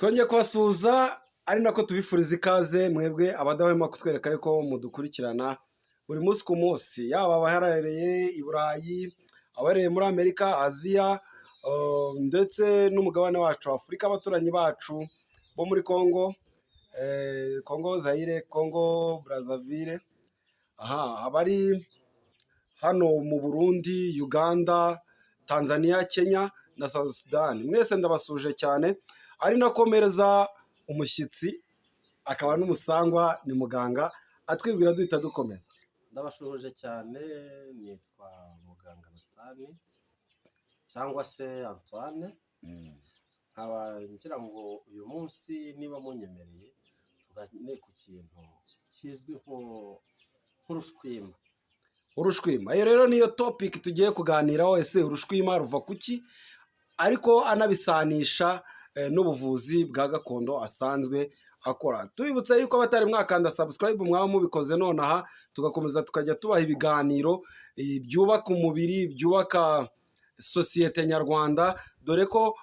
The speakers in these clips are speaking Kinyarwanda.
twongeye kubasuhuza ari nako tubifuriza ikaze mwebwe abadahwema kutwereka yuko mudukurikirana buri munsi ku munsi, yaba abaherereye i Burayi, abaherereye muri Amerika, Aziya ndetse n'umugabane wacu wa Afurika, abaturanyi bacu bo muri Congo, Congo Zaire, Congo Brazzaville, abari hano mu Burundi, Uganda, Tanzania, Kenya na South Sudan. Mwese ndabasuje cyane, ari nakomereza umushyitsi akaba n'umusangwa ni muganga atwibwira duhita dukomeza. Ndabashuhuje cyane, nitwa muganga Natani cyangwa se Antoine. Nkaba ngira ngo uyu munsi niba munyemereye tuganire ku kintu kizwi nk'urushwima. Urushwima, iyo rero niyo topic tugiye kuganiraho. Ese urushwima ruva kuki, ariko anabisanisha n'ubuvuzi bwa gakondo asanzwe akora. Tubibutsa yuko abatari mwakanda subscribe mwaba mubikoze nonaha, tugakomeza tukajya tubaha ibiganiro byubaka umubiri, byubaka sosiyete nyarwanda, dore ko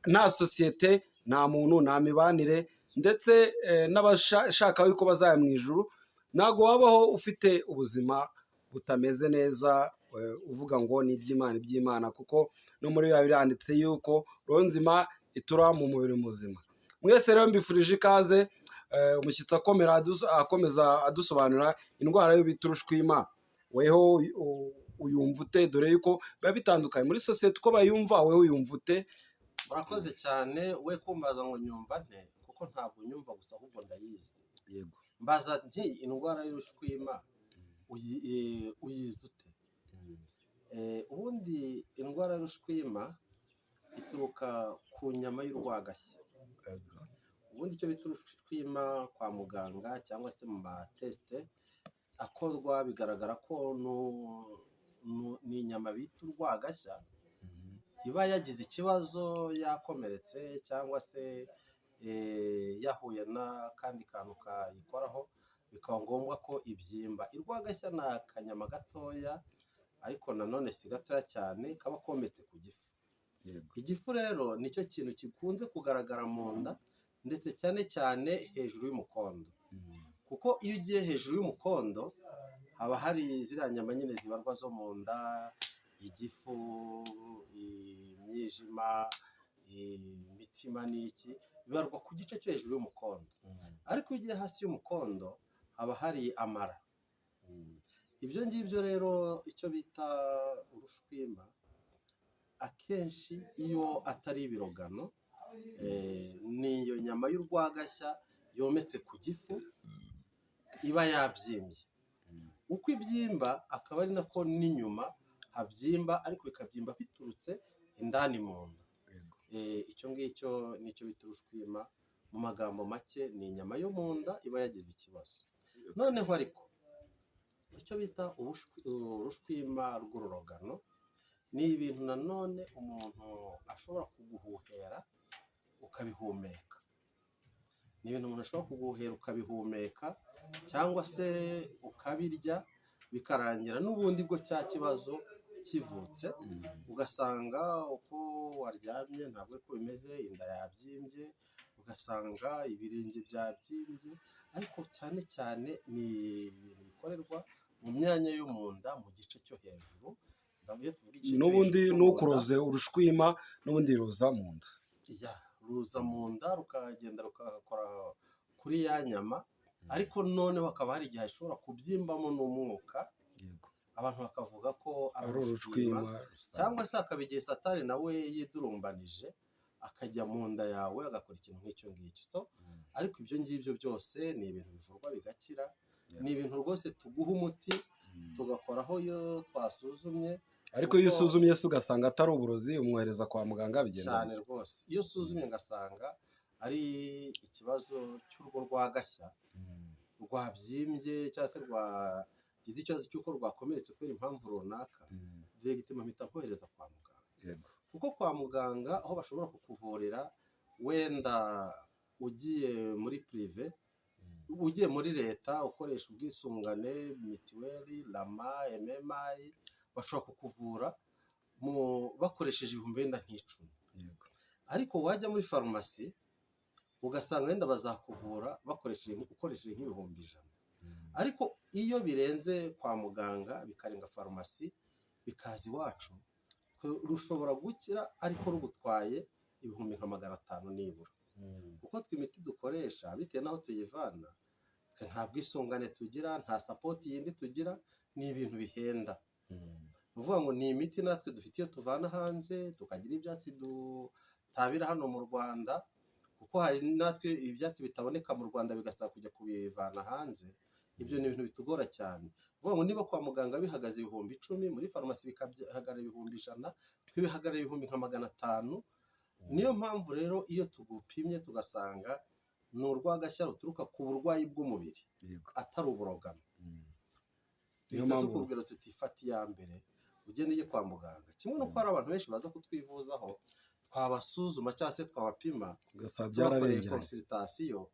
nta sosiyete nta muntu nta mibanire, ndetse n'abashaka yuko bazaya mu ijuru ntabwo wabaho ufite ubuzima butameze neza uvuga ngo ni iby'Imana iby'Imana, kuko no muri biba biranditse yuko roho nzima itura mu mubiri muzima. Mwese rero mbifurije ikaze. Umushyitsi akomeza adusobanurira indwara yo bita urushwima. Weho uyumva ute, dore yuko biba bitandukanye muri sosiyete uko bayumva, weho uyumva ute? Murakoze cyane, we kumbaza ngo nyumva nte, kuko ntabwo nyumva gusa ahubwo ndayizi. Yego. Mbaza nti indwara y'urushwima uyizi ute? Ubundi indwara y'urushwima ituruka ku nyama y'urwagashya. Ubundi icyo bita urushwima kwa muganga cyangwa se mu matesite akorwa, bigaragara ko ni inyama bita urwagashya iba yagize ikibazo, yakomeretse cyangwa se yahuye n'akandi kantu kayikoraho, bikaba ngombwa ko ibyimba. Urwagashya ni akanyama gatoya, ariko nanone si gatoya cyane, kaba kometse ku gifu. Igifu rero nicyo kintu gikunze kugaragara mu nda, ndetse cyane cyane hejuru y'umukondo, kuko iyo ugiye hejuru y'umukondo haba hari ziriya nyama nyine zibarwa zo mu nda, igifu, imyijima, imitima n'iki, bibarwa ku gice cyo hejuru y'umukondo. Ariko iyo ugiye hasi y'umukondo haba hari amara. Ibyo ngibyo rero icyo bita urushwima, akenshi iyo atari ibirogano, ni iyo nyama y'urwagashya yometse ku gifu iba yabyimbye. Uko ibyimba akaba ari nako n'inyuma habyimba, ariko bikabyimba biturutse indani mu nda. Icyo ngicyo nicyo bita urushwima. Mu magambo make ni inyama yo mu nda iba yagize ikibazo. Noneho ariko icyo bita urushwima rw'ururogano ni ibintu nanone umuntu ashobora kuguhuhera ukabihumeka. Ni ibintu umuntu ashobora kuguhera ukabihumeka, cyangwa se ukabirya bikarangira n'ubundi bwo cya kibazo kivutse, ugasanga uko waryamye ntabwo ariko bimeze, inda yabyimbye, ugasanga ibirenge byabyimbye. Ariko cyane cyane ni ibintu bikorerwa mu myanya yo mu nda, mu gice cyo hejuru. N'ubundi n'ukuroze urushwima n'ubundi ruza mu nda, ruza mu nda rukagenda rukakora kuri ya nyama, ariko noneho hakaba hari igihe ashobora kubyimbamo n'umwuka. Abantu bakavuga ko ari urushwima, cyangwa se hakaba igihe satani nawe yidurumbanije akajya mu nda yawe agakora ikintu nk'icyo ngicyo. Ariko ibyo ngibyo byose ni ibintu bivurwa bigakira. Ni ibintu rwose tuguha umuti tugakoraho iyo twasuzumye. Ariko iyo usuzumye se ugasanga atari uburozi, umwohereza kwa muganga, bigenda cyane rwose. Iyo usuzumye ugasanga ari ikibazo cy'urwo rwagashya rwabyimbye, cyangwa se rwagize ikibazo cy'uko rwakomeretse kubera impamvu runaka, diregitema mpita nkohereza kwa muganga. Kuko kwa muganga aho bashobora kukuvurira, wenda ugiye muri pirive, ugiye muri leta ukoresha ubwisungane, mituweli, rama, MMI, bashobora kukuvura bakoresheje ibihumbi wenda nk'icumi. Ariko wajya muri farumasi ugasanga wenda bazakuvura ukoresheje nk'ibihumbi 100, ariko iyo birenze kwa muganga bikarenga farumasi bikaza iwacu rushobora gukira ariko rugutwaye ibihumbi nka 500 nibura, kuko imiti dukoresha bitewe n'aho tuyivana nta bwisungane tugira, nta sapoti yindi tugira, ni ibintu bihenda. Uvuga ngo ni imiti natwe dufite iyo tuvana hanze, tukagira ibyatsi dutabira hano mu Rwanda, kuko hari natwe ibyatsi bitaboneka mu Rwanda bigasaba kujya kubivana hanze. Ibyo ni ibintu bitugora cyane. Uvuga ngo niba kwa muganga bihagaze ibihumbi 10, muri farumasi bikahagarara ibihumbi 100, twibihagarara ibihumbi nka 500. Niyo mpamvu rero iyo tugupimye tugasanga ni urwagashya ruturuka ku burwayi bw'umubiri atari uburogano, duhita tukubwira tutifata iya mbere ugende ujye kwa muganga. Kimwe no ko hari abantu benshi baza kutwivuzaho twabasuzuma cyangwa se twabapima tubakoreye consultation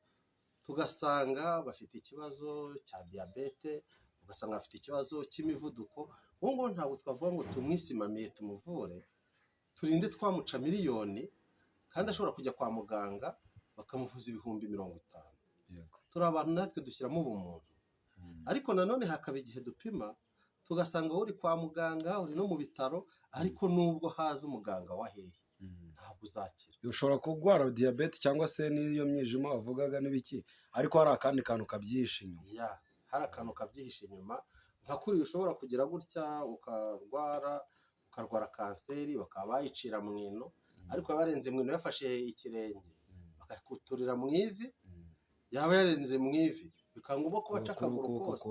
tugasanga bafite ikibazo cya diyabete, ugasanga bafite ikibazo cy'imivuduko. Ubu ngubu ntabwo twavuga ngo tumwisimamiye tumuvure turinde twamuca miliyoni, kandi ashobora kujya kwa muganga bakamuvuza ibihumbi 50. Turi abantu natwe dushyiramo ubumuntu, ariko nanone hakaba igihe dupima tugasanga uri kwa muganga uri no mu bitaro, ariko nubwo haza umuganga wahehe ntabwo uzakira. Ushobora kurwara diyabete cyangwa se n'iyo mwijima wavugaga n'ibiki, ariko hari akandi kantu kabyihishe inyuma. Hari akantu kabyihishe inyuma, nka kuri ushobora kugira gutya ukarwara kanseri bakaba bayicira mu ino, ariko yabarenze mu ino yafashe ikirenge bakakuturira mu ivi, yaba yarenze mu ivi bikangomba ko baca akaguru kose,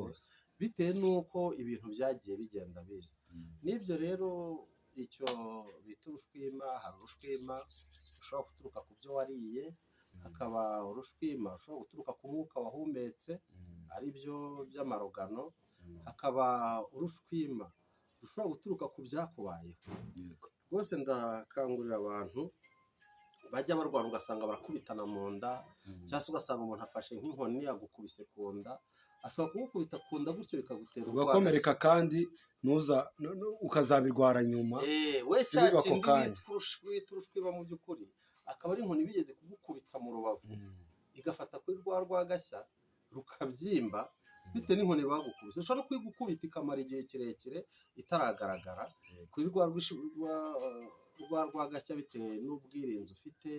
bitewe n'uko ibintu byagiye bigenda biza. N'ibyo rero icyo bita urushwima, hari urushwima rushobora guturuka ku byo wariye, hakaba urushwima rushobora guturuka ku mwuka wahumetse ari byo by'amarogano, hakaba urushwima rushobora guturuka ku byakubayeho. Rwose ndakangurira abantu bajya barwara ugasanga barakubitana mu nda, cyangwa se ugasanga umuntu afashe nk'inkoni yagukubise ku nda, ashobora kugukubita ku nda gutyo bikagutera ugakomereka, kandi ukazabirwara nyuma. We cya kindi wita urushwima mu by'ukuri akaba ari inkoni bigeze kugukubita mu rubavu igafata kuri rwa rwagashya rukabyimba bitewe n'inkoni bagukubise. Ushobora no kuyigukubita ikamara igihe kirekire itaragaragara kuri rwa rwagashya, bitewe n'ubwirinzi ufite,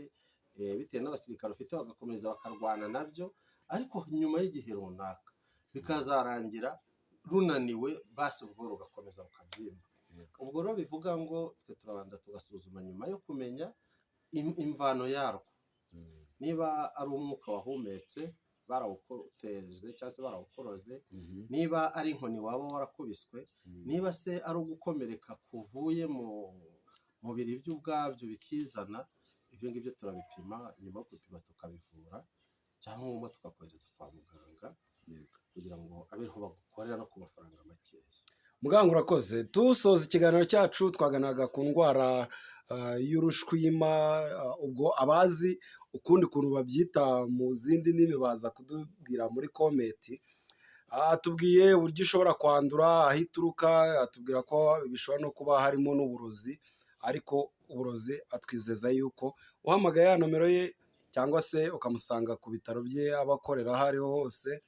bitewe n'abasirikare ufite, bagakomeza bakarwana nabyo, ariko nyuma y'igihe runaka bikazarangira runaniwe, basi ubwo rugakomeza rukabyimba. Ubwo rero bivuga ngo twe turabanza tugasuzuma nyuma yo kumenya imvano yarwo, niba ari umwuka wahumetse barawuteze cyangwa se barawukoroze, niba ari inkoni waba warakubiswe, niba se ari ugukomereka kuvuye mu mubiri byo ubwabyo bikizana. Ibyo ngibyo turabipima, nyuma yo kubipima tukabivura, cyangwa tukakohereza kwa muganga kugira ngo abeho bagukorera no ku mafaranga makeya. Muganga urakoze. Tusoza ikiganiro cyacu twaganaga ku ndwara y'urushwima, ubwo abazi ukundi kuntu babyita mu zindi ndimi baza kutubwira muri komenti. Atubwiye uburyo ishobora kwandura, aho ituruka, atubwira ko bishobora no kuba harimo n'uburozi, ariko uburozi atwizeza yuko uhamagaye ya nomero ye cyangwa se ukamusanga ku bitaro bye abakorera aho ariho hose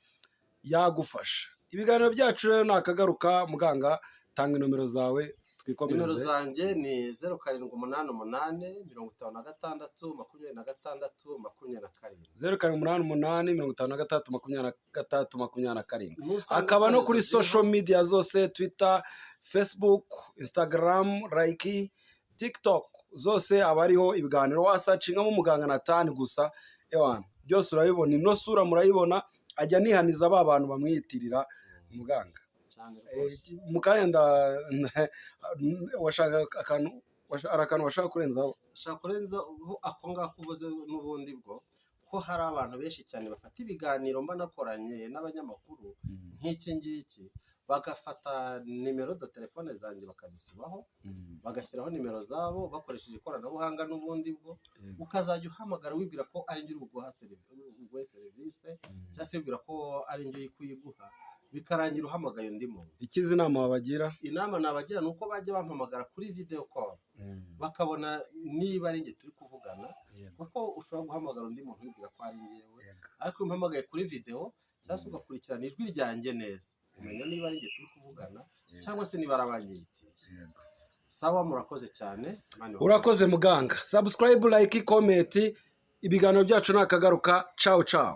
yagufasha. Ibiganiro byacu rero nakagaruka. Muganga, tanga inomero zawe twikomereze. Nimero zanjye ni 0788 56 26 27. 0788 56 27. Akaba no kuri social media zose, Twitter, Facebook, Instagram, Like, TikTok, zose abariho ibiganiro. Wasacingamo Muganga Nathan gusa, byose urabibona. Ino sura murayibona, ajya nihaniza ba bantu bamwiyitirira muganga. Mukanya washaka akantu washaka kurenzaho? Shaka kurenzaho ako ngako uvuze n'ubundi bwo ko hari abantu benshi cyane bafata ibiganiro mba nakoranye n'abanyamakuru nk'iki ngiki, bagafata nimero de telefone zanjye bakazisibaho, bagashyiraho nimero zabo bakoresheje ikoranabuhanga. N'ubundi bwo ukazajya uhamagara wibwira ko ari njye uri buguha serivisi, cyangwa se wibwira ko ari njye kuyiguha, bikarangira uhamagaye undi muntu. ikizi inama wabagira? Inama nabagira ni uko bajya bampamagara kuri video call bakabona niba ari njye turi kuvugana, kuko ushobora guhamagara undi muntu wibwira ko ari njyewe, ariko iyo umpamagaye kuri video cyangwa se ugakurikirana ijwi ryanjye neza umenya niba ari njye turi kuvugana cyangwa se niba ari abanyigiye. Sawa, murakoze cyane. Urakoze muganga. Subscribe, like, comment. Ibiganiro byacu nakagaruka. Ciao ciao.